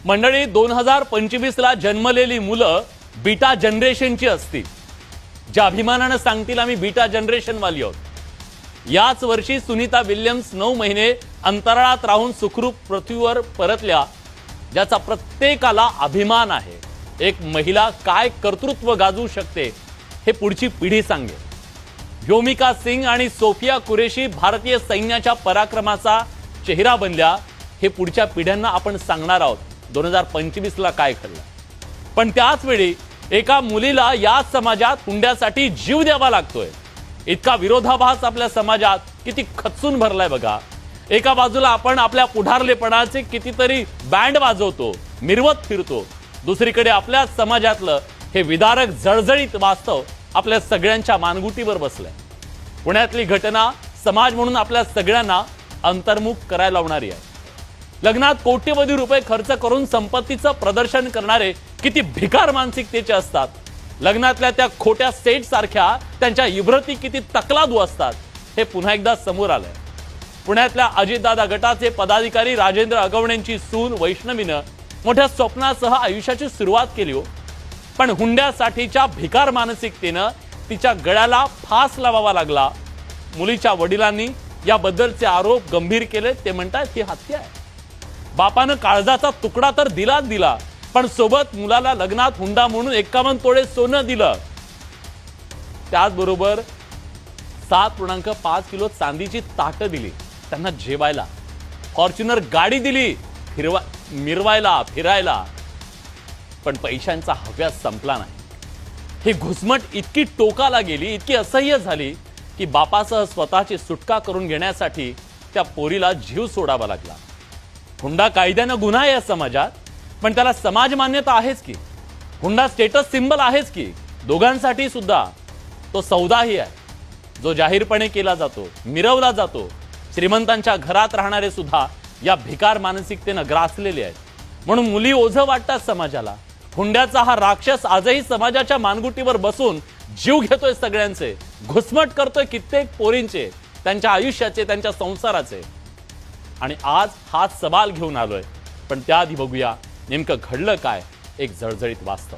मंडळी 2025 ला जन्मलेली मुलं बीटा जनरेशनची असतील, ज्या अभिमानाने सांगतील आम्ही बीटा जनरेशन वाली आहोत। याच वर्षी सुनीता विल्यम्स 9 महिने अंतराळात राहून सुखरूप पृथ्वीवर परतल्या, ज्याचा प्रत्येकाला अभिमान आहे। एक महिला काय कर्तृत्व गाजवू शकते हे पुढची पिढी सांगेल। व्योमिका सिंग आणि सोफिया कुरेशी भारतीय सैन्याच्या पराक्रमाचा चेहरा बनल्या, हे पुढच्या पिढ्यांना आपण सांगणार आहोत 2025 ला काय घडलं। पण त्याच वेळी एका मुलीला या समाजात हुंड्यासाठी जीव द्यावा लागतोय। इतका विरोधाभास आपल्या समाजात किती खचून भरलाय बघा। एका बाजूला आपण आपल्या पुढारलेपणाचे कितीतरी बँड वाजवतो, मिरवत फिरतो, दुसरीकडे आपल्या समाजातलं हे विदारक जळजळीत वास्तव आपल्या सगळ्यांच्या मानगुटीवर बसलंय। पुण्यातली घटना समाज म्हणून आपल्या सगळ्यांना अंतर्मुख करायला लावणारी आहे। लग्नात कोट्यवधी रुपये खर्च करून संपत्तीचं प्रदर्शन करणारे किती भिकार मानसिकतेचे असतात। लग्नातल्या त्या खोट्या सेट सारख्या त्यांच्या इब्रती किती तकलादू असतात हे पुन्हा एकदा समोर आलंय। पुण्यातल्या अजितदादा गटाचे पदाधिकारी राजेंद्र अगवणेंची सून वैष्णवीनं मोठ्या स्वप्नासह आयुष्याची सुरुवात केली हो, पण हुंड्यासाठीच्या भिकार मानसिकतेनं तिच्या गळ्याला फास लावावा लागला। मुलीच्या वडिलांनी याबद्दलचे आरोप गंभीर केले। ते म्हणतात ही हत्या आहे। बापानं काळजाचा तुकडा तर दिलाच दिला, पण सोबत मुलाला लग्नात हुंडा म्हणून 51 तोळे सोनं दिलं। त्याचबरोबर 7.5 किलो चांदीची ताटं दिली त्यांना जेवायला, फॉर्च्युनर गाडी दिली मिरवायला फिरायला, पण पैशांचा हव्यास संपला नाही। ही घुसमट इतकी टोकाला गेली, इतकी असह्य झाली की बापासह स्वतःची सुटका करून घेण्यासाठी त्या पोरीला जीव सोडावा लागला। हुंडा कायद्यानं गुन्हा आहे या समाजात, पण त्याला समाज मान्यता आहेच की। हुंडा स्टेटस सिंबल आहेच की। दोघांसाठी सुद्धा तो सौदाही आहे जो जाहीरपणे केला जातो, मिरवला जातो। श्रीमंतांच्या घरात राहणारे सुद्धा या भिकार मानसिकतेनं ग्रासलेले आहेत। म्हणून मुली ओझं वाटतात समाजाला। हुंड्याचा हा राक्षस आजही समाजाच्या मानगुटीवर बसून जीव घेतोय सगळ्यांचे, घुसमट करतोय कित्येक पोरींचे, त्यांच्या आयुष्याचे, त्यांच्या संसाराचे। आणि आज हा सवाल घेऊन आलोय, पण त्याआधी बघूया नेमकं घडलं काय, एक जळजळीत वास्तव।